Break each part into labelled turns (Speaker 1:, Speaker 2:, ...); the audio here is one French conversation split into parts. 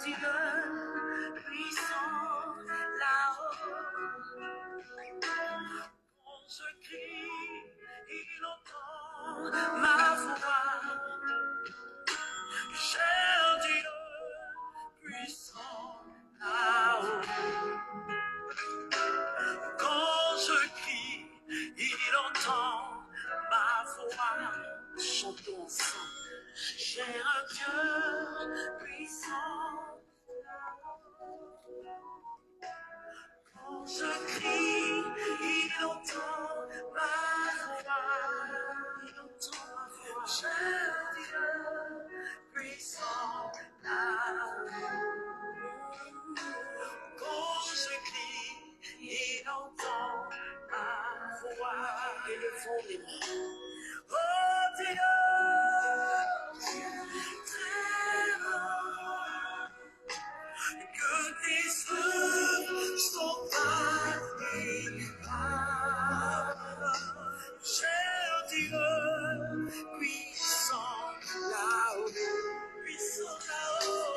Speaker 1: Dieu puissant là-haut. Quand je crie, il entend ma voix. Cher Dieu puissant là-haut. Quand je crie, il entend ma voix. Chantons ensemble. J'ai un Dieu puissant. Quand je crie, il entend ma voix. Il entend ma voix. J'ai un Dieu puissant là-haut. Quand je crie, il entend ma voix. Élevons les mains. Oh Dieu, très grand, que tes œuvres sont admirables. Cher Dieu, puissant là-haut, puissant là-haut.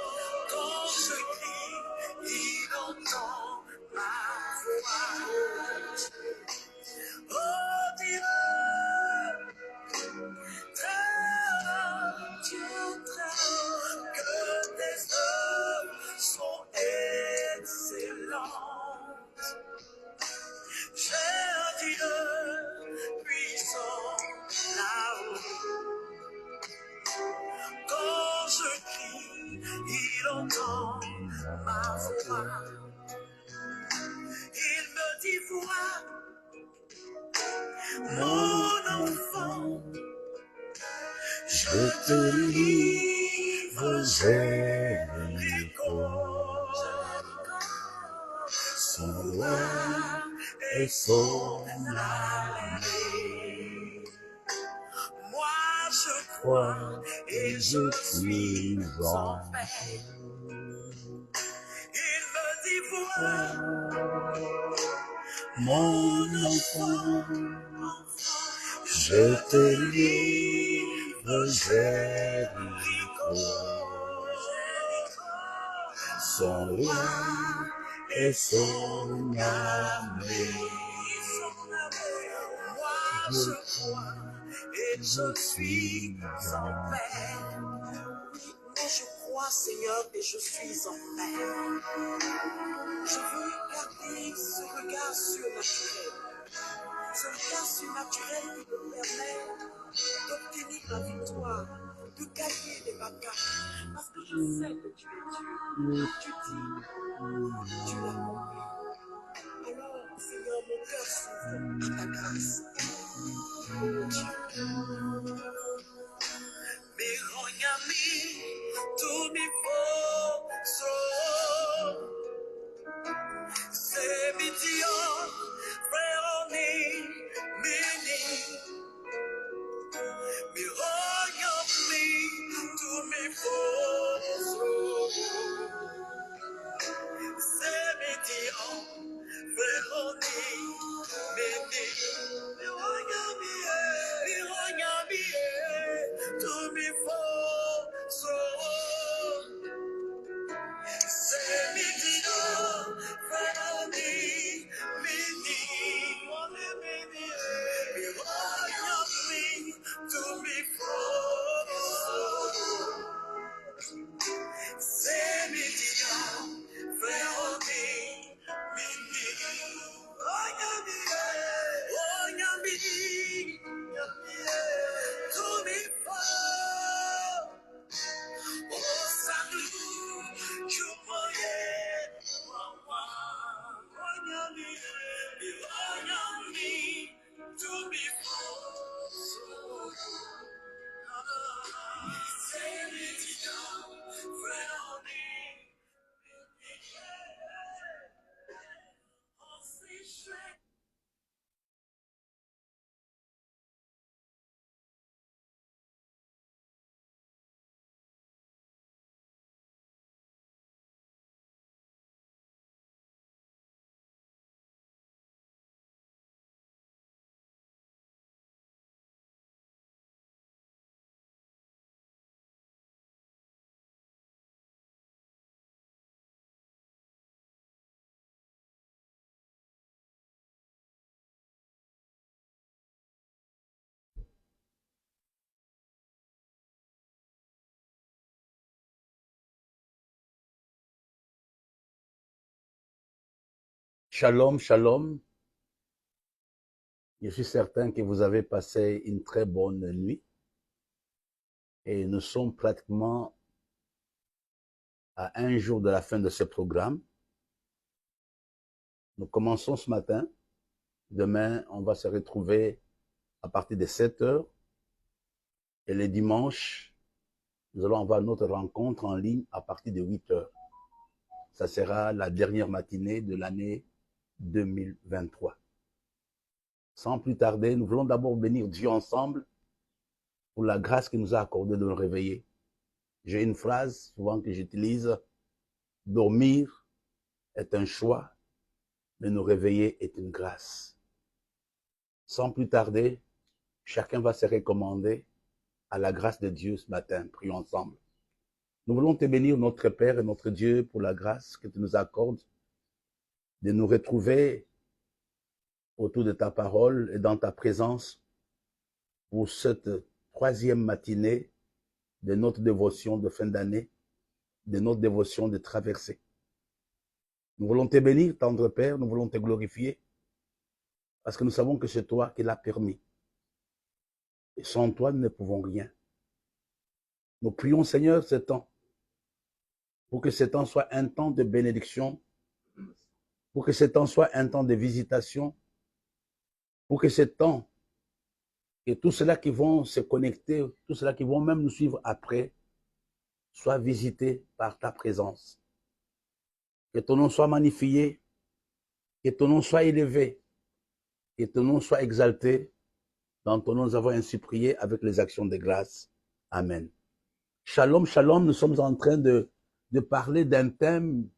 Speaker 1: Quand je crie, il entend ma voix. Oh Dieu, Dieu très, que tes œuvres sont excellentes. Cher Dieu, puissant là-haut. Quand je crie, il entend ma voix. Il me dit, vois, mon enfant, je te livre, Jéricho. Son roi et son armée. Moi je crois et je suis en paix. Il me dit, vois, mon enfant, je te livre, Jéricho. Son roi et son armée. Moi je crois et je suis en paix. Mais je crois, Seigneur, et je suis en paix. Je veux garder ce regard surnaturel. Ce regard surnaturel qui me permet d'obtenir la victoire, de gagner les batailles. Parce que je sais que tu es Dieu. Tu dis, tu l'accomplis. Alors, Seigneur, mon cœur s'ouvre à ta grâce. Oh Dieu. Mirognami, tu mi forso. C'est mignon, frère, mini. Mirognami, tu mi forso. C'est mignon, frère, mini. Mirognami, tu mi forso.
Speaker 2: Shalom, shalom. Je suis certain que vous avez passé une très bonne nuit et nous sommes pratiquement à un jour de la fin de ce programme. Nous commençons ce matin. Demain, on va se retrouver à partir de 7 heures. Et les dimanches, nous allons avoir notre rencontre en ligne à partir de 8 heures. Ça sera la dernière matinée de l'année 2023. Sans plus tarder, nous voulons d'abord bénir Dieu ensemble pour la grâce qu'il nous a accordée de nous réveiller. J'ai une phrase souvent que j'utilise: dormir est un choix, mais nous réveiller est une grâce. Sans plus tarder, chacun va se recommander à la grâce de Dieu ce matin. Prions ensemble. Nous voulons te bénir, notre Père et notre Dieu, pour la grâce que tu nous accordes de nous retrouver autour de ta parole et dans ta présence pour cette troisième matinée de notre dévotion de fin d'année, de notre dévotion de traversée. Nous voulons te bénir, tendre Père, nous voulons te glorifier, parce que nous savons que c'est toi qui l'as permis. Et sans toi, nous ne pouvons rien. Nous prions, Seigneur, ce temps, pour que ce temps soit un temps de bénédiction, pour que ce temps soit un temps de visitation, pour que ce temps, et tous ceux-là qui vont se connecter, tous ceux-là qui vont même nous suivre après, soient visités par ta présence. Que ton nom soit magnifié, que ton nom soit élevé, que ton nom soit exalté. Dans ton nom, nous avons ainsi prié avec les actions de grâce. Amen. Shalom, shalom, nous sommes en train de parler d'un thème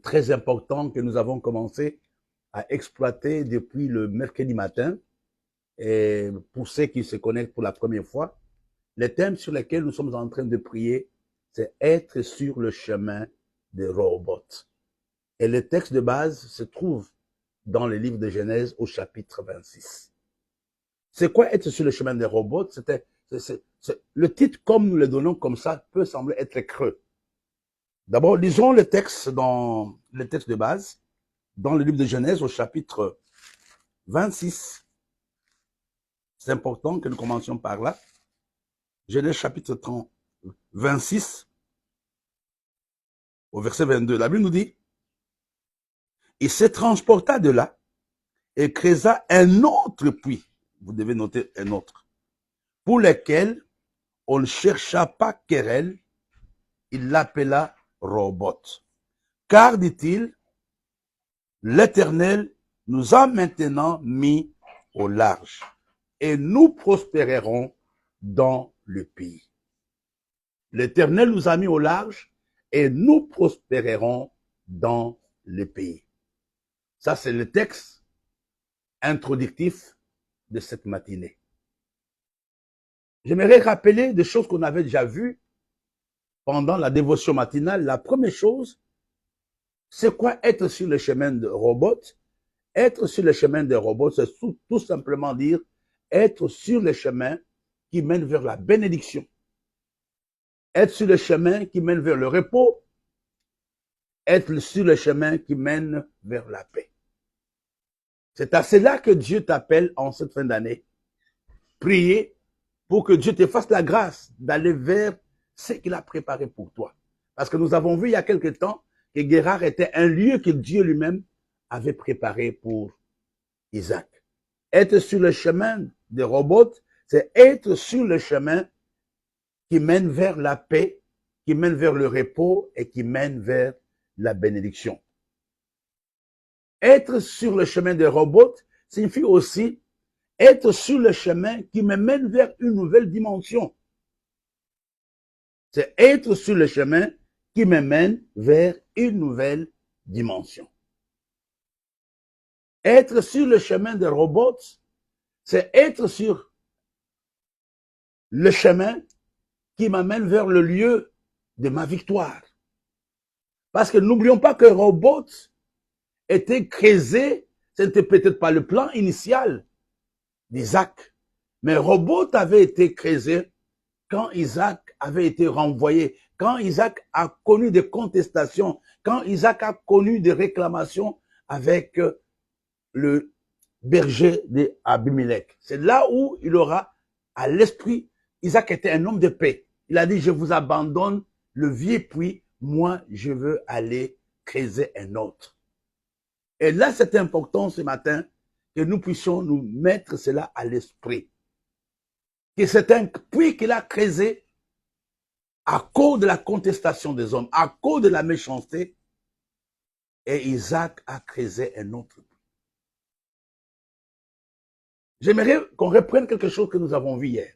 Speaker 2: très important que nous avons commencé à exploiter depuis le mercredi matin. Et pour ceux qui se connectent pour la première fois, le thème sur lequel nous sommes en train de prier, c'est être sur le chemin des robots. Et le texte de base se trouve dans le livre de Genèse au chapitre 26. C'est quoi être sur le chemin des robots? Le titre, comme nous le donnons comme ça, peut sembler être creux. D'abord, lisons le texte de base, dans le livre de Genèse au chapitre 26. C'est important que nous commencions par là. Genèse chapitre 26, au verset 22. La Bible nous dit: il se transporta de là et creusa un autre puits. Vous devez noter un autre. Pour lequel on ne chercha pas querelle, il l'appela Robot. Car, dit-il, l'Éternel nous a maintenant mis au large et nous prospérerons dans le pays. L'Éternel nous a mis au large et nous prospérerons dans le pays. Ça, c'est le texte introductif de cette matinée. J'aimerais rappeler des choses qu'on avait déjà vues pendant la dévotion matinale. La première chose, c'est quoi être sur le chemin de robot? Être sur le chemin des robots, c'est tout simplement dire être sur le chemin qui mène vers la bénédiction. Être sur le chemin qui mène vers le repos. Être sur le chemin qui mène vers la paix. C'est à cela que Dieu t'appelle en cette fin d'année. Priez pour que Dieu te fasse la grâce d'aller vers ce qu'il a préparé pour toi. Parce que nous avons vu il y a quelque temps que Guérard était un lieu que Dieu lui-même avait préparé pour Isaac. Être sur le chemin des robots, c'est être sur le chemin qui mène vers la paix, qui mène vers le repos et qui mène vers la bénédiction. Être sur le chemin des robots signifie aussi être sur le chemin qui me mène vers une nouvelle dimension. C'est être sur le chemin qui me mène vers une nouvelle dimension. Être sur le chemin des robots, c'est être sur le chemin qui m'amène vers le lieu de ma victoire. Parce que n'oublions pas que Robot était creusé, ce n'était peut-être pas le plan initial d'Isaac, mais Robot avait été creusé quand Isaac avait été renvoyé, quand Isaac a connu des contestations, quand Isaac a connu des réclamations avec le berger d'Abimelech. C'est là où il aura à l'esprit, Isaac était un homme de paix. Il a dit, je vous abandonne le vieux puits, moi je veux aller creuser un autre. Et là, c'est important ce matin que nous puissions nous mettre cela à l'esprit. Que c'est un puits qu'il a creusé à cause de la contestation des hommes, à cause de la méchanceté, et Isaac a creusé un autre puits. J'aimerais qu'on reprenne quelque chose que nous avons vu hier.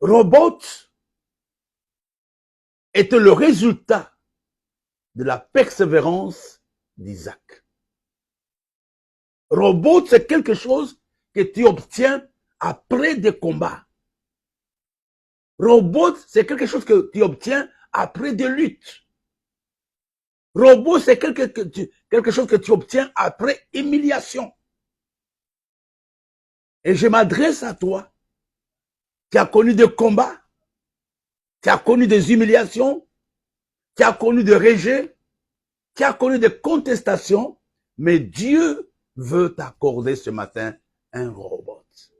Speaker 2: Rehoboth était le résultat de la persévérance d'Isaac. Rehoboth, c'est quelque chose que tu obtiens après des combats. Rehoboth, c'est quelque chose que tu obtiens après des luttes. Rehoboth, c'est quelque chose que tu obtiens après humiliation. Et je m'adresse à toi, qui as connu des combats, qui as connu des humiliations, qui as connu des rejets, qui as connu des contestations, mais Dieu veut t'accorder ce matin un Rehoboth.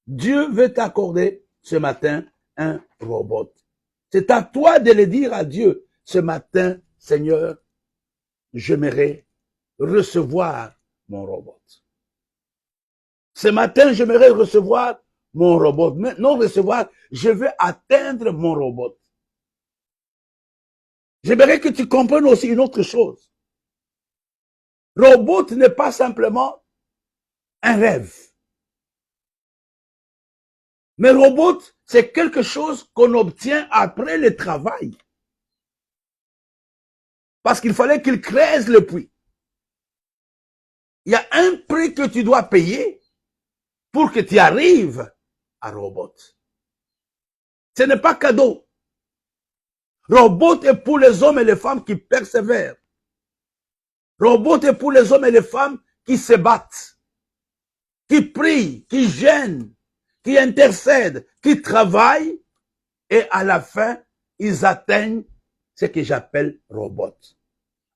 Speaker 2: Dieu veut t'accorder ce matin un Rehoboth. C'est à toi de le dire à Dieu ce matin, Seigneur, j'aimerais recevoir mon Rehoboth. Ce matin, j'aimerais recevoir mon Rehoboth. Mais non recevoir, je veux atteindre mon Rehoboth. J'aimerais que tu comprennes aussi une autre chose. Rehoboth n'est pas simplement un rêve. Mais Rehoboth, c'est quelque chose qu'on obtient après le travail. Parce qu'il fallait qu'il creuse le puits. Il y a un prix que tu dois payer pour que tu arrives à Rehoboth. Ce n'est pas cadeau. Rehoboth est pour les hommes et les femmes qui persévèrent. Rehoboth est pour les hommes et les femmes qui se battent, qui prient, qui gênent, qui intercèdent, qui travaillent, et à la fin, ils atteignent ce que j'appelle Rehoboth.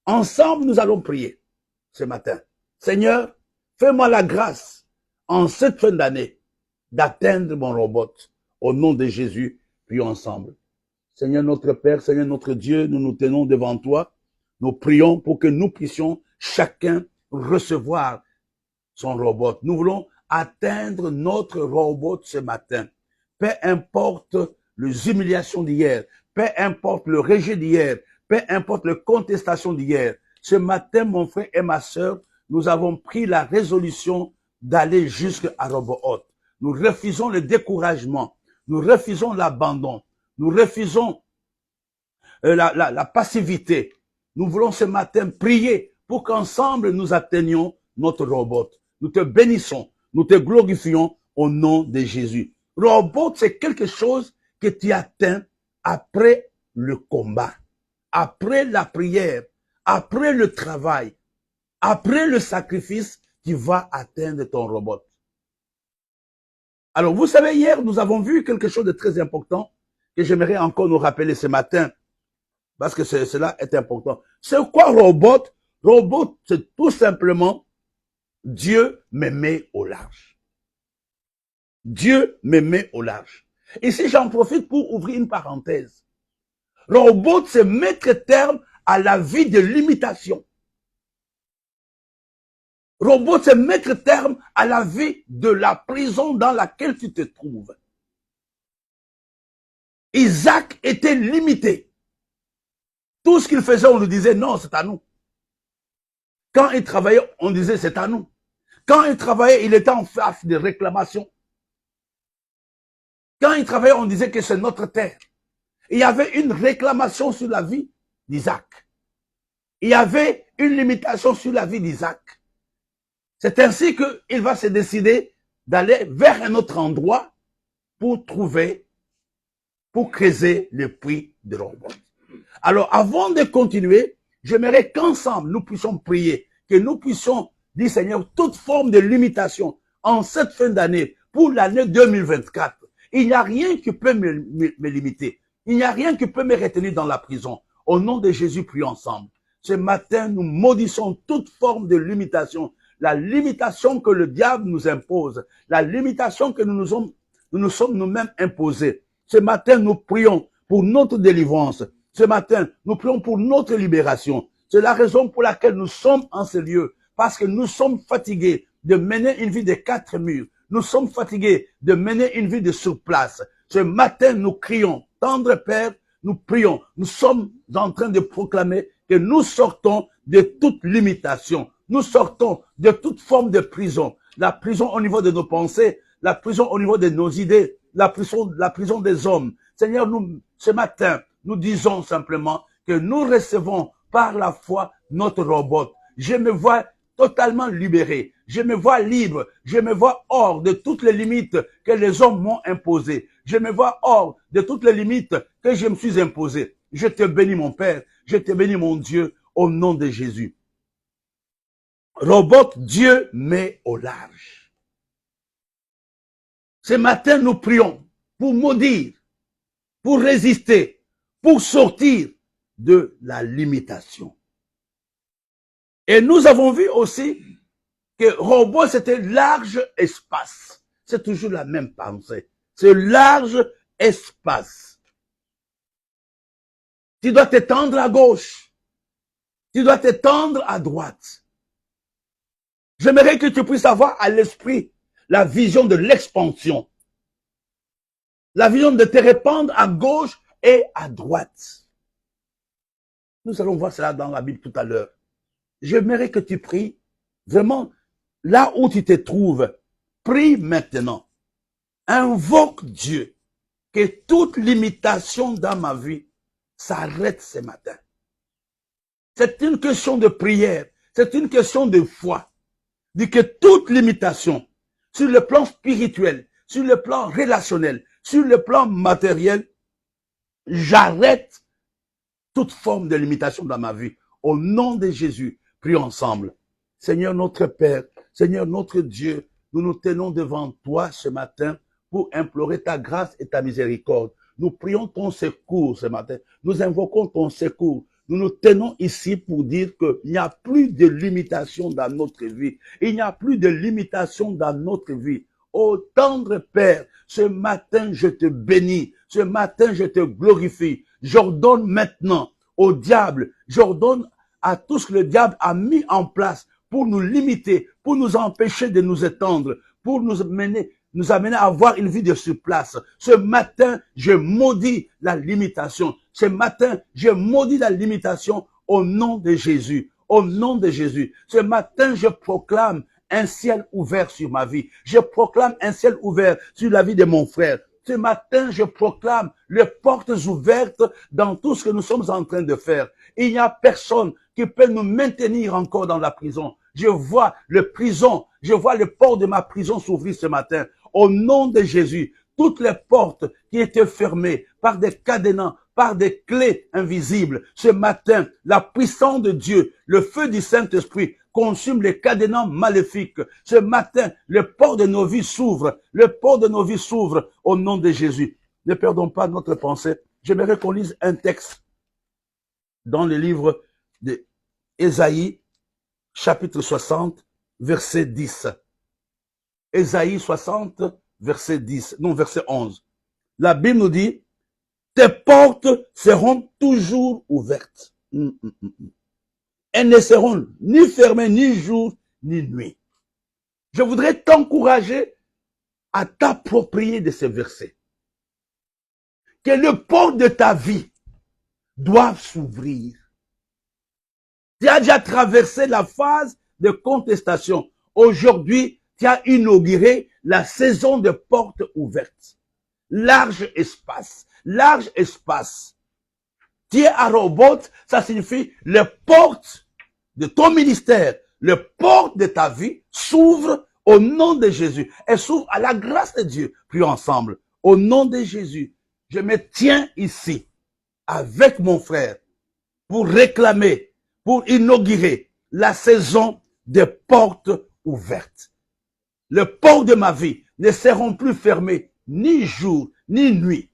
Speaker 2: Ensemble, nous allons prier ce matin. Seigneur, fais-moi la grâce, en cette fin d'année, d'atteindre mon Rehoboth. Au nom de Jésus, prions ensemble. Seigneur notre Père, Seigneur notre Dieu, nous nous tenons devant toi. Nous prions pour que nous puissions chacun recevoir son Rehoboth. Nous voulons atteindre notre Rehoboth ce matin. Peu importe les humiliations d'hier, peu importe le rejet d'hier, peu importe les contestations d'hier. Ce matin, mon frère et ma sœur, nous avons pris la résolution d'aller jusqu'à Rehoboth. Nous refusons le découragement. Nous refusons l'abandon. Nous refusons la passivité. Nous voulons ce matin prier pour qu'ensemble nous atteignions notre Rehoboth. Nous te bénissons, nous te glorifions au nom de Jésus. Rehoboth, c'est quelque chose que tu atteins après le combat, après la prière, après le travail, après le sacrifice, tu vas atteindre ton Rehoboth. Alors, vous savez, hier, nous avons vu quelque chose de très important que j'aimerais encore nous rappeler ce matin, parce que cela est important. C'est quoi Rehoboth? Rehoboth, c'est tout simplement Dieu me met au large. Dieu me met au large. Ici, j'en profite pour ouvrir une parenthèse. Rehoboth, c'est mettre terme à la vie de limitation. Rehoboth, c'est mettre terme à la vie de la prison dans laquelle tu te trouves. Isaac était limité. Tout ce qu'il faisait, on lui disait non, c'est à nous. Quand il travaillait, on disait c'est à nous. Quand il travaillait, il était en face de réclamations. Quand il travaillait, on disait que c'est notre terre. Il y avait une réclamation sur la vie d'Isaac. Il y avait une limitation sur la vie d'Isaac. C'est ainsi qu'il va se décider d'aller vers un autre endroit pour creuser le puits de Rehoboth. Alors, avant de continuer, j'aimerais qu'ensemble, nous puissions prier, que nous puissions dire, Seigneur, toute forme de limitation en cette fin d'année, pour l'année 2024, il n'y a rien qui peut me limiter. Il n'y a rien qui peut me retenir dans la prison. Au nom de Jésus, prions ensemble. Ce matin, nous maudissons toute forme de limitation. La limitation que le diable nous impose. La limitation que nous nous sommes nous-mêmes imposés. Ce matin, nous prions pour notre délivrance. Ce matin, nous prions pour notre libération. C'est la raison pour laquelle nous sommes en ce lieu. Parce que nous sommes fatigués de mener une vie de 4 murs. Nous sommes fatigués de mener une vie de surplace. Ce matin, nous crions, tendre Père, nous prions. Nous sommes en train de proclamer que nous sortons de toute limitation. Nous sortons de toute forme de prison. La prison au niveau de nos pensées, la prison au niveau de nos idées, la prison des hommes. Seigneur, nous, ce matin, nous disons simplement que nous recevons par la foi notre robot. Je me vois totalement libéré. Je me vois libre. Je me vois hors de toutes les limites que les hommes m'ont imposées. Je me vois hors de toutes les limites que je me suis imposées. Je te bénis, mon Père. Je te bénis, mon Dieu, au nom de Jésus. Robot, Dieu met au large. Ce matin, nous prions pour maudire, pour résister, pour sortir de la limitation. Et nous avons vu aussi que robot, c'était large espace. C'est toujours la même pensée. C'est large espace. Tu dois t'étendre à gauche. Tu dois t'étendre à droite. J'aimerais que tu puisses avoir à l'esprit la vision de l'expansion. La vision de te répandre à gauche et à droite. Nous allons voir cela dans la Bible tout à l'heure. J'aimerais que tu pries vraiment là où tu te trouves. Prie maintenant. Invoque Dieu. Que toute limitation dans ma vie s'arrête ce matin. C'est une question de prière. C'est une question de foi. Dit que toute limitation, sur le plan spirituel, sur le plan relationnel, sur le plan matériel, j'arrête toute forme de limitation dans ma vie. Au nom de Jésus, prions ensemble. Seigneur notre Père, Seigneur notre Dieu, nous nous tenons devant toi ce matin pour implorer ta grâce et ta miséricorde. Nous prions ton secours ce matin. Nous invoquons ton secours. Nous nous tenons ici pour dire qu'il n'y a plus de limitation dans notre vie. Il n'y a plus de limitation dans notre vie. Ô tendre Père, ce matin je te bénis. Ce matin je te glorifie. J'ordonne maintenant au diable, j'ordonne à tout ce que le diable a mis en place pour nous limiter, pour nous empêcher de nous étendre, pour nous amener à avoir une vie de surplace. Ce matin, je maudis la limitation. Ce matin, je maudis la limitation au nom de Jésus. Au nom de Jésus. Ce matin, je proclame un ciel ouvert sur ma vie. Je proclame un ciel ouvert sur la vie de mon frère. Ce matin, je proclame les portes ouvertes dans tout ce que nous sommes en train de faire. Il n'y a personne qui peut nous maintenir encore dans la prison. Je vois le port de ma prison s'ouvrir ce matin. Au nom de Jésus, toutes les portes qui étaient fermées par des cadenas, par des clés invisibles, ce matin, la puissance de Dieu, le feu du Saint-Esprit consume les cadenas maléfiques. Ce matin, le port de nos vies s'ouvre. Le port de nos vies s'ouvre au nom de Jésus. Ne perdons pas notre pensée. J'aimerais qu'on lise un texte dans le livre d'Ésaïe, chapitre 60, verset 10. Ésaïe 60, verset 10, non, verset 11. La Bible nous dit, tes portes seront toujours ouvertes. Elles ne seront ni fermées ni jour ni nuit. Je voudrais t'encourager à t'approprier de ces versets. Que le port de ta vie doive s'ouvrir. Tu as déjà traversé la phase de contestation. Aujourd'hui, tu as inauguré la saison de portes ouvertes. Large espace. Large espace. Tu es à robot, ça signifie les portes de ton ministère, les portes de ta vie s'ouvrent au nom de Jésus. Elles s'ouvrent à la grâce de Dieu. Prions ensemble. Au nom de Jésus, je me tiens ici avec mon frère pour réclamer, pour inaugurer la saison des portes ouvertes. Les portes de ma vie ne seront plus fermées ni jour ni nuit.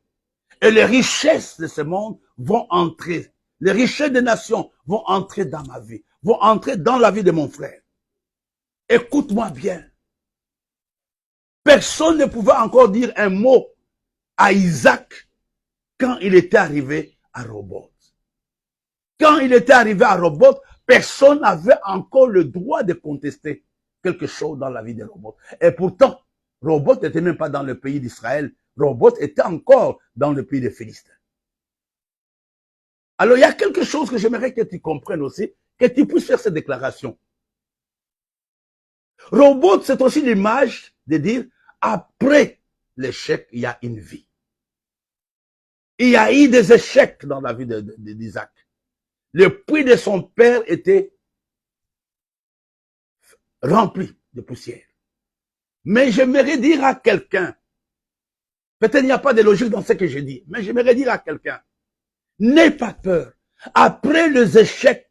Speaker 2: Et les richesses de ce monde vont entrer. les richesses des nations vont entrer dans ma vie, vont entrer dans la vie de mon frère. Écoute-moi bien. Personne ne pouvait encore dire un mot à Isaac quand il était arrivé à Roboth. Quand il était arrivé à Roboth, personne n'avait encore le droit de contester quelque chose dans la vie de Roboth. Et pourtant, Roboth n'était même pas dans le pays d'Israël. Roboth était encore dans le pays des Philistins. Alors, il y a quelque chose que j'aimerais que tu comprennes aussi, que tu puisses faire cette déclaration. Roboth, c'est aussi l'image de dire, après l'échec, il y a une vie. Il y a eu des échecs dans la vie d'Isaac. Le puits de son père était rempli de poussière. Mais j'aimerais dire à quelqu'un, peut-être il n'y a pas de logique dans ce que je dis, mais j'aimerais dire à quelqu'un, n'aie pas peur. Après les échecs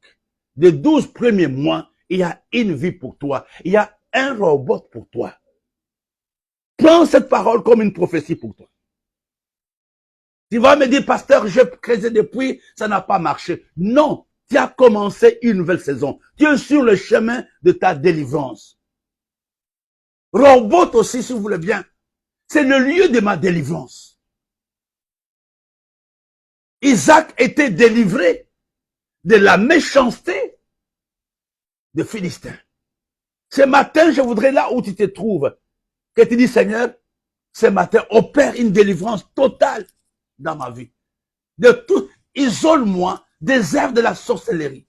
Speaker 2: des 12 premiers mois, il y a une vie pour toi. Il y a un robot pour toi. Prends cette parole comme une prophétie pour toi. Tu vas me dire, pasteur, j'ai creusé des puits, ça n'a pas marché. Non, tu as commencé une nouvelle saison. Tu es sur le chemin de ta délivrance. Robot aussi, si vous voulez bien, c'est le lieu de ma délivrance. Isaac était délivré de la méchanceté des Philistins. Ce matin, je voudrais là où tu te trouves, que tu dis, Seigneur, ce matin, opère une délivrance totale dans ma vie. De tout, isole-moi des œuvres de la sorcellerie,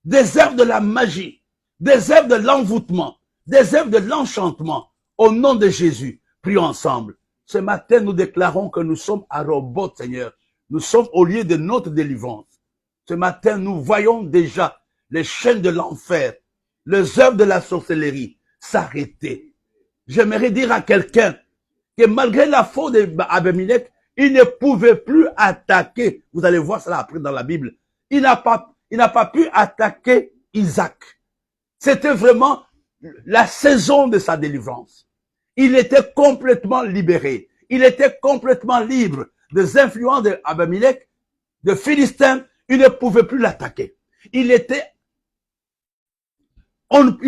Speaker 2: des œuvres de la magie, des œuvres de l'envoûtement, des œuvres de l'enchantement. Au nom de Jésus, prions ensemble. Ce matin, nous déclarons que nous sommes à Roboth, Seigneur. Nous sommes au lieu de notre délivrance. Ce matin, nous voyons déjà les chaînes de l'enfer, les œuvres de la sorcellerie s'arrêter. J'aimerais dire à quelqu'un que malgré la faute d'Abimelech, il ne pouvait plus attaquer. Vous allez voir cela après dans la Bible. Il n'a pas pu attaquer Isaac. C'était vraiment la saison de sa délivrance. Il était complètement libéré. Il était complètement libre des influences d'Abimelech, de Philistins. Il ne pouvait plus l'attaquer. Il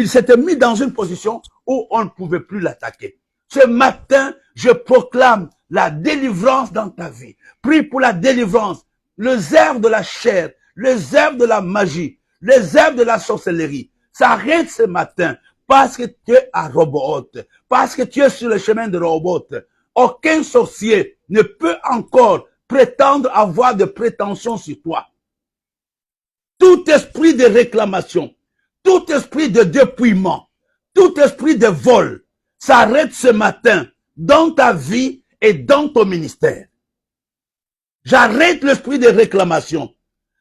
Speaker 2: s'était mis dans une position où on ne pouvait plus l'attaquer. Ce matin, je proclame la délivrance dans ta vie. Prie pour la délivrance. Les œuvres de la chair, les œuvres de la magie, les œuvres de la sorcellerie s'arrêtent ce matin parce que tu es à Roboth, parce que tu es sur le chemin de Roboth. Aucun sorcier ne peut encore prétendre avoir de prétentions sur toi. Tout esprit de réclamation, tout esprit de dépouillement, tout esprit de vol s'arrête ce matin dans ta vie et dans ton ministère. J'arrête l'esprit de réclamation.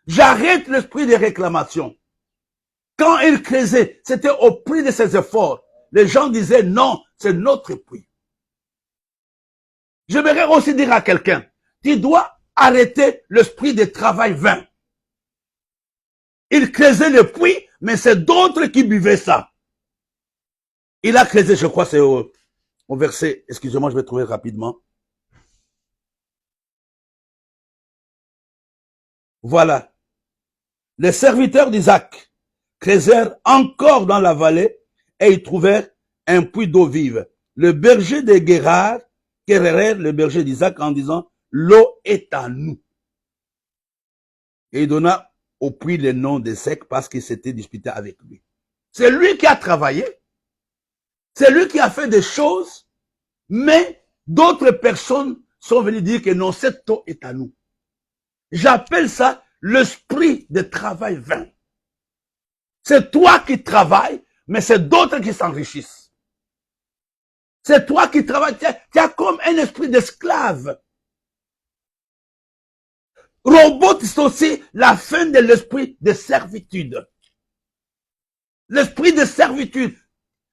Speaker 2: J'arrête l'esprit de réclamation. Quand il creusait, c'était au prix de ses efforts. Les gens disaient non, c'est notre prix. J'aimerais aussi dire à quelqu'un, tu dois arrêter l'esprit de travail vain. Il creusait le puits, mais c'est d'autres qui buvaient ça. Il a creusé, je crois, c'est au verset, excusez-moi, je vais trouver rapidement. Voilà. Les serviteurs d'Isaac creusèrent encore dans la vallée et ils trouvèrent un puits d'eau vive. Le berger de Guérard querellèrent le berger d'Isaac en disant, l'eau est à nous. Et il donna au puits le nom de Sec parce qu'il s'était disputé avec lui. C'est lui qui a travaillé. C'est lui qui a fait des choses, mais d'autres personnes sont venues dire que non, cette eau est à nous. J'appelle ça l'esprit de travail vain. C'est toi qui travailles, mais c'est d'autres qui s'enrichissent. C'est toi qui travailles, tu as comme un esprit d'esclave. Roboth, c'est aussi la fin de l'esprit de servitude. L'esprit de servitude,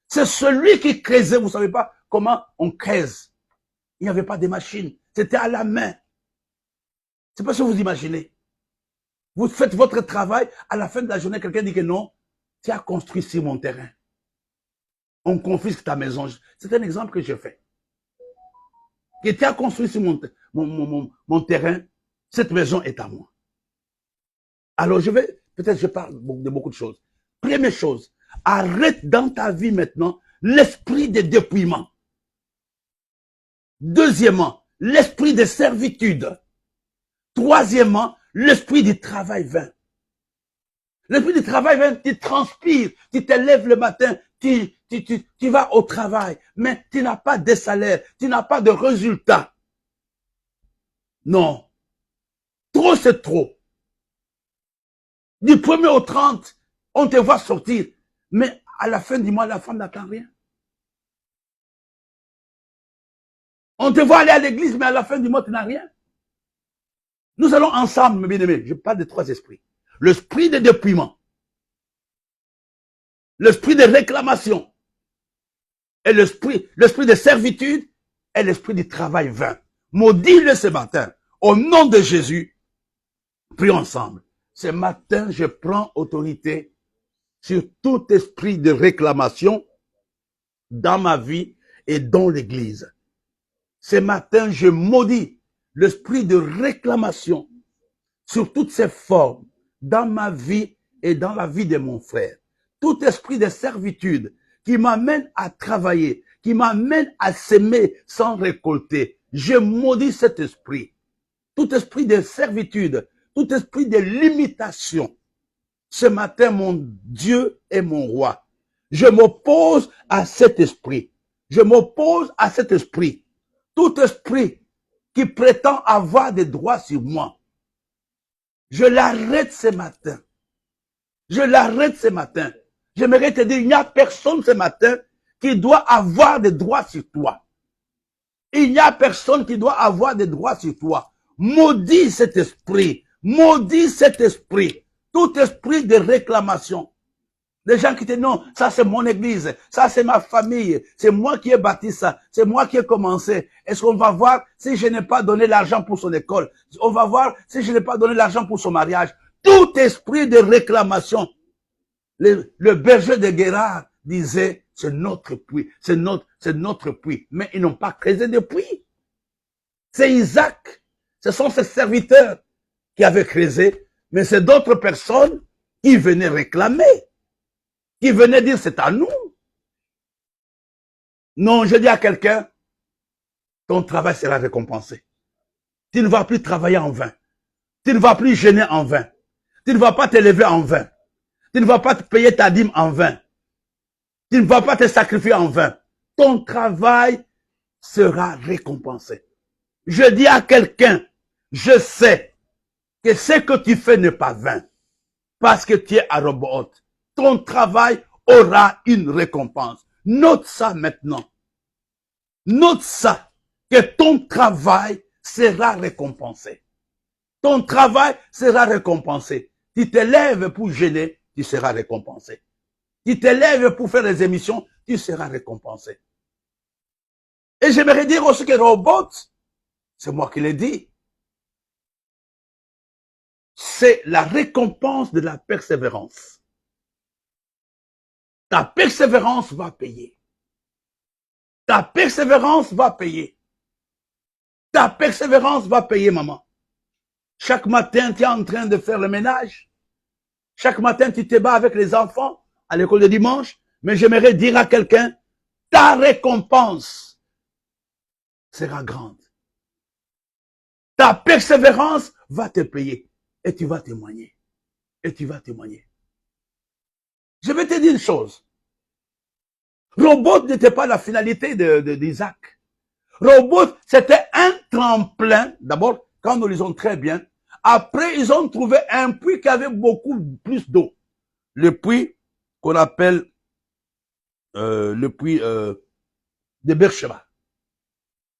Speaker 2: c'est celui qui creusait. Vous savez pas comment on creuse. Il n'y avait pas de machine. C'était à la main. C'est pas ce que vous imaginez. Vous faites votre travail, à la fin de la journée, quelqu'un dit que non, tu as construit sur mon terrain. On confisque ta maison. C'est un exemple que je fais. Que tu as construit sur mon terrain, cette maison est à moi. Alors peut-être je parle de beaucoup de choses. Première chose, arrête dans ta vie maintenant l'esprit de dépouillement. Deuxièmement, l'esprit de servitude. Troisièmement, l'esprit du travail vain. L'esprit du travail vain, tu transpires, tu te lèves le matin, tu vas au travail, mais tu n'as pas de salaire, tu n'as pas de résultat. Non. Trop, c'est trop. Du 1er au 30, on te voit sortir, mais à la fin du mois, la femme n'attend rien. On te voit aller à l'église, mais à la fin du mois, tu n'as rien. Nous allons ensemble, mes bien-aimés. Je parle de trois esprits. L'esprit de dépouillement, l'esprit de réclamation, et l'esprit de servitude, et l'esprit du travail vain. Maudis-le ce matin. Au nom de Jésus, prions ensemble. Ce matin, je prends autorité sur tout esprit de réclamation dans ma vie et dans l'église. Ce matin, je maudis l'esprit de réclamation sur toutes ses formes dans ma vie et dans la vie de mon frère. Tout esprit de servitude qui m'amène à travailler, qui m'amène à s'aimer sans récolter. Je maudis cet esprit. Tout esprit de servitude, tout esprit de limitation. Ce matin, mon Dieu et mon roi, je m'oppose à cet esprit. Je m'oppose à cet esprit. Tout esprit qui prétend avoir des droits sur moi, je l'arrête ce matin. Je l'arrête ce matin. J'aimerais te dire, il n'y a personne ce matin qui doit avoir des droits sur toi. Il n'y a personne qui doit avoir des droits sur toi. Maudis cet esprit. Maudis cet esprit. Tout esprit de réclamation. Des gens qui te disent, non, ça c'est mon église, ça c'est ma famille, c'est moi qui ai bâti ça, c'est moi qui ai commencé. Est-ce qu'on va voir si je n'ai pas donné l'argent pour son école? On va voir si je n'ai pas donné l'argent pour son mariage. Tout esprit de réclamation. Le berger de Guérard disait, c'est notre puits, c'est notre puits. Mais ils n'ont pas creusé de puits. C'est Isaac. Ce sont ses serviteurs qui avaient creusé, mais c'est d'autres personnes qui venaient réclamer, qui venaient dire, c'est à nous. Non, je dis à quelqu'un, ton travail sera récompensé. Tu ne vas plus travailler en vain. Tu ne vas plus gêner en vain. Tu ne vas pas te lever en vain. Tu ne vas pas te payer ta dîme en vain. Tu ne vas pas te sacrifier en vain. Ton travail sera récompensé. Je dis à quelqu'un, je sais que ce que tu fais n'est pas vain. Parce que tu es à Rehoboth. Ton travail aura une récompense. Note ça maintenant. Note ça, que ton travail sera récompensé. Ton travail sera récompensé. Tu te lèves pour gêner, tu seras récompensé. Tu te lèves pour faire des émissions, tu seras récompensé. Et j'aimerais dire aussi que Rehoboth, c'est moi qui l'ai dit, c'est la récompense de la persévérance. Ta persévérance va payer. Ta persévérance va payer. Ta persévérance va payer, maman. Chaque matin, tu es en train de faire le ménage. Chaque matin, tu te bats avec les enfants à l'école de dimanche. Mais j'aimerais dire à quelqu'un, ta récompense sera grande. Ta persévérance va te payer. Et tu vas témoigner. Et tu vas témoigner. Je vais te dire une chose. Rehoboth n'était pas la finalité d'Isaac. Rehoboth, c'était un tremplin. D'abord, quand nous lisons très bien. Après, ils ont trouvé un puits qui avait beaucoup plus d'eau. Le puits qu'on appelle le puits de Beersheba.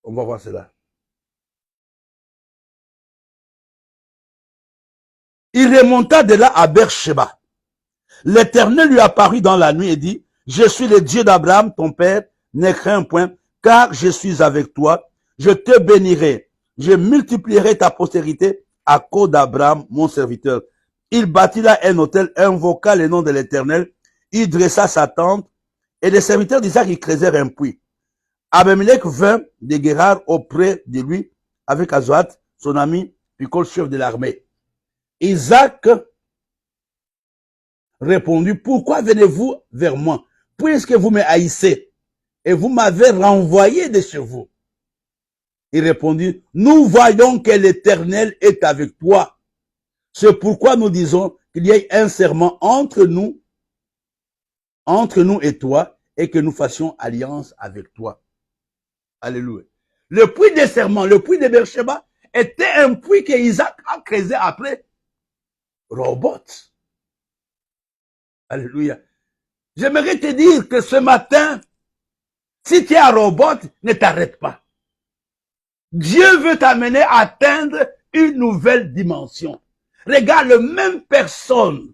Speaker 2: On va voir cela. Il remonta de là à Beersheba. L'Éternel lui apparut dans la nuit et dit, je suis le Dieu d'Abraham, ton père, ne crains point, car je suis avec toi. Je te bénirai. Je multiplierai ta postérité à cause d'Abraham, mon serviteur. Il bâtit là un autel, invoqua le nom de l'Éternel. Il dressa sa tente et les serviteurs d'Isaac y creusèrent un puits. Abimelech vint de Guérard auprès de lui avec Azoat, son ami, Picol, chef de l'armée. Isaac répondu, pourquoi venez-vous vers moi, puisque vous me haïssez et vous m'avez renvoyé de chez vous? Il répondit, nous voyons que l'Éternel est avec toi. C'est pourquoi nous disons qu'il y ait un serment entre nous et toi, et que nous fassions alliance avec toi. Alléluia. Le puits des serments, le puits de Beersheba, était un puits que Isaac a creusé après Rehoboth. Alléluia. J'aimerais te dire que ce matin, si tu es à Rehoboth, ne t'arrête pas. Dieu veut t'amener à atteindre une nouvelle dimension. Regarde, les mêmes personnes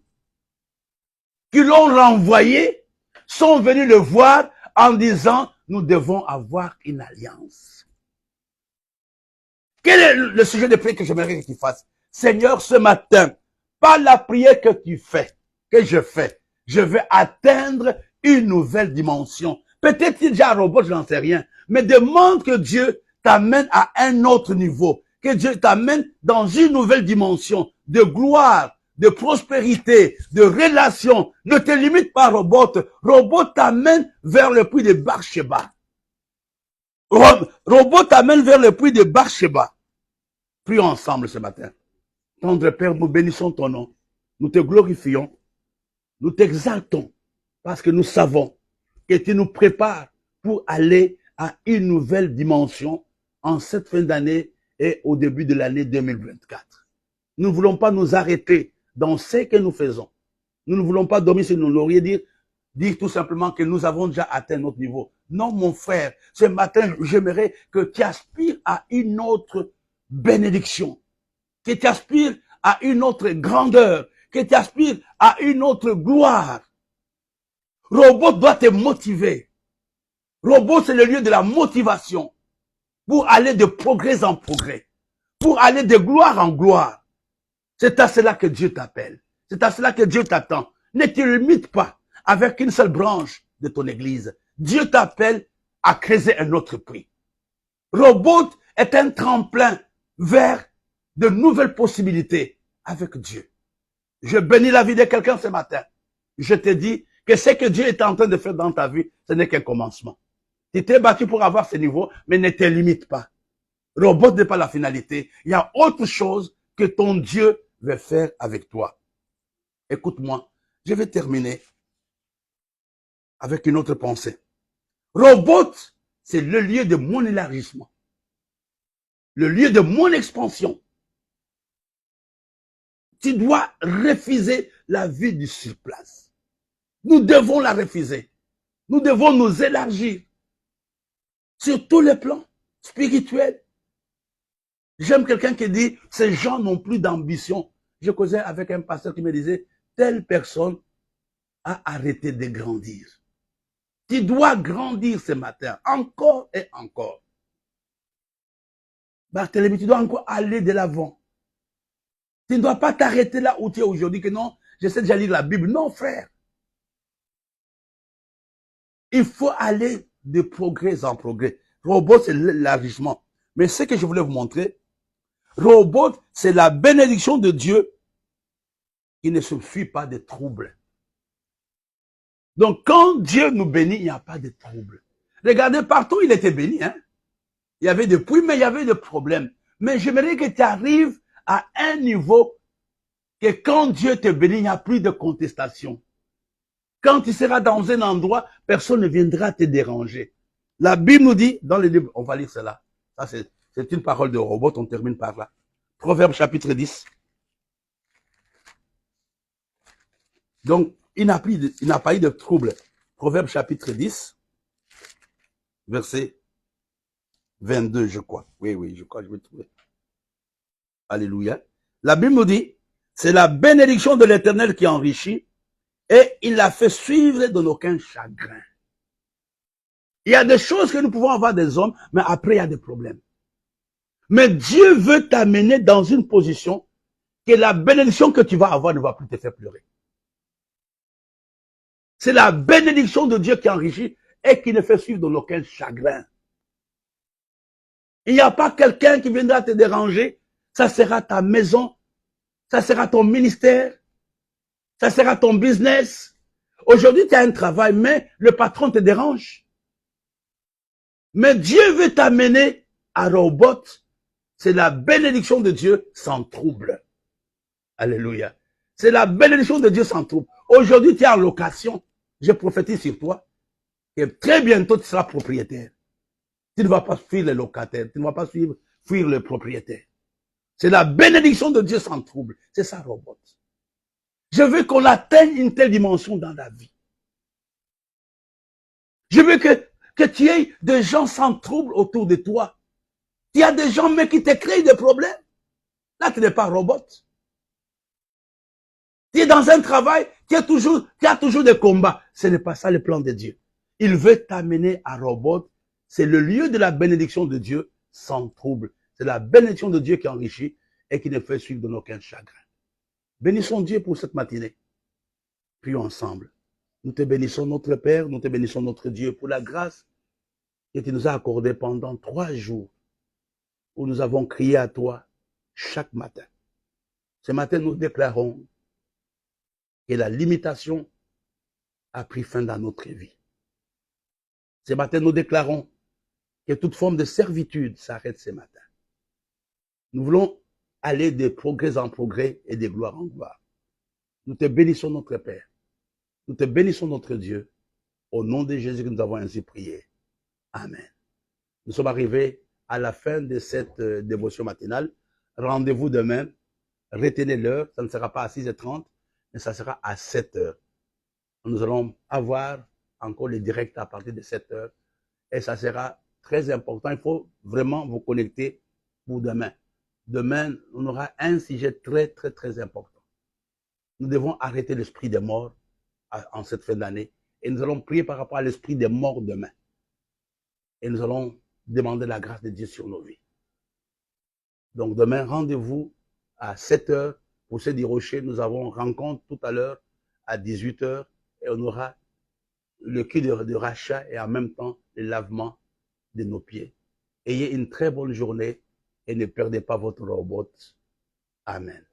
Speaker 2: qui l'ont renvoyé sont venues le voir en disant, nous devons avoir une alliance. Quel est le sujet de prière que j'aimerais que tu fasses? Seigneur, ce matin, par la prière que tu fais, que je fais, je vais atteindre une nouvelle dimension. Peut-être déjà à Rehoboth, je n'en sais rien, mais demande que Dieu t'amène à un autre niveau, que Dieu t'amène dans une nouvelle dimension de gloire, de prospérité, de relation. Ne te limite pas à Rehoboth. Rehoboth t'amène vers le puits de Beersheba. Rehoboth t'amène vers le puits de Beersheba. Prions ensemble ce matin. Tendre Père, nous bénissons ton nom. Nous te glorifions. Nous t'exaltons parce que nous savons que tu nous prépares pour aller à une nouvelle dimension en cette fin d'année et au début de l'année 2024. Nous ne voulons pas nous arrêter dans ce que nous faisons. Nous ne voulons pas dormir sur nos lauriers, dire tout simplement que nous avons déjà atteint notre niveau. Non, mon frère, ce matin, j'aimerais que tu aspires à une autre bénédiction, que tu aspires à une autre grandeur, que tu aspires à une autre gloire. Rehoboth doit te motiver. Rehoboth, c'est le lieu de la motivation pour aller de progrès en progrès, pour aller de gloire en gloire. C'est à cela que Dieu t'appelle. C'est à cela que Dieu t'attend. Ne te limite pas avec une seule branche de ton église. Dieu t'appelle à creuser un autre puits. Rehoboth est un tremplin vers de nouvelles possibilités avec Dieu. Je bénis la vie de quelqu'un ce matin. Je te dis que ce que Dieu est en train de faire dans ta vie, ce n'est qu'un commencement. Tu t'es battu pour avoir ce niveau, mais ne te limite pas. Rehoboth n'est pas la finalité. Il y a autre chose que ton Dieu veut faire avec toi. Écoute-moi, je vais terminer avec une autre pensée. Rehoboth, c'est le lieu de mon élargissement, le lieu de mon expansion. Tu dois refuser la vie du surplace. Nous devons la refuser. Nous devons nous élargir sur tous les plans spirituels. J'aime quelqu'un qui dit, ces gens n'ont plus d'ambition. Je causais avec un pasteur qui me disait, telle personne a arrêté de grandir. Tu dois grandir ce matin, encore et encore. Barthélemy, tu dois encore aller de l'avant. Tu ne dois pas t'arrêter là où tu es aujourd'hui, que non, j'essaie déjà de lire la Bible. Non, frère. Il faut aller de progrès en progrès. Rehoboth, c'est l'élargissement. Mais ce que je voulais vous montrer, Rehoboth, c'est la bénédiction de Dieu qui ne se fuit pas des troubles. Donc, quand Dieu nous bénit, il n'y a pas de troubles. Regardez, partout, il était béni. Hein? Il y avait des puits, mais il y avait des problèmes. Mais j'aimerais que tu arrives à un niveau que quand Dieu te bénit, il n'y a plus de contestation. Quand tu seras dans un endroit, personne ne viendra te déranger. La Bible nous dit, dans le livre, on va lire cela. Ça, c'est une parole de Rehoboth, on termine par là. Proverbe chapitre 10. Donc, il n'a pas eu de trouble. Proverbe chapitre 10, verset 22, je crois. Oui, je crois, je vais trouver. Alléluia. La Bible nous dit, c'est la bénédiction de l'Éternel qui enrichit et il l'a fait suivre de aucun chagrin. Il y a des choses que nous pouvons avoir des hommes, mais après il y a des problèmes. Mais Dieu veut t'amener dans une position que la bénédiction que tu vas avoir ne va plus te faire pleurer. C'est la bénédiction de Dieu qui enrichit et qui ne fait suivre de aucun chagrin. Il n'y a pas quelqu'un qui viendra te déranger. Ça sera ta maison, ça sera ton ministère, Ça sera ton business. Aujourd'hui, tu as un travail, mais le patron te dérange. Mais Dieu veut t'amener à Robot. C'est la bénédiction de Dieu sans trouble. Alléluia. C'est la bénédiction de Dieu sans trouble. Aujourd'hui, tu es en location. Je prophétise sur toi que très bientôt, tu seras propriétaire. Tu ne vas pas fuir les locataires. Tu ne vas pas fuir le propriétaire. C'est la bénédiction de Dieu sans trouble. C'est ça, Robot. Je veux qu'on atteigne une telle dimension dans la vie. Je veux que tu aies des gens sans trouble autour de toi. Il y a des gens, mais qui te créent des problèmes. Là, tu n'es pas Robot. Tu es dans un travail, tu as toujours des combats. Ce n'est pas ça le plan de Dieu. Il veut t'amener à Robot. C'est le lieu de la bénédiction de Dieu sans trouble. C'est la bénédiction de Dieu qui enrichit et qui ne fait suivre de aucun chagrin. Bénissons Dieu pour cette matinée. Prions ensemble. Nous te bénissons notre Père, nous te bénissons notre Dieu pour la grâce que tu nous as accordée pendant 3 jours où nous avons crié à toi chaque matin. Ce matin, nous déclarons que la limitation a pris fin dans notre vie. Ce matin, nous déclarons que toute forme de servitude s'arrête ce matin. Nous voulons aller de progrès en progrès et de gloire en gloire. Nous te bénissons notre Père. Nous te bénissons notre Dieu. Au nom de Jésus que nous avons ainsi prié. Amen. Nous sommes arrivés à la fin de cette dévotion matinale. Rendez-vous demain. Retenez l'heure. Ça ne sera pas à 6h30, mais ça sera à 7h. Nous allons avoir encore les directs à partir de 7h. Et ça sera très important. Il faut vraiment vous connecter pour demain. Demain, on aura un sujet très, très, très important. Nous devons arrêter l'esprit des morts en cette fin d'année. Et nous allons prier par rapport à l'esprit des morts demain. Et nous allons demander la grâce de Dieu sur nos vies. Donc demain, rendez-vous à 7h pour Ceux du Rocher. Nous avons rencontre tout à l'heure à 18h et on aura le cul de rachat et en même temps le lavement de nos pieds. Ayez une très bonne journée et ne perdez pas votre robot. Amen.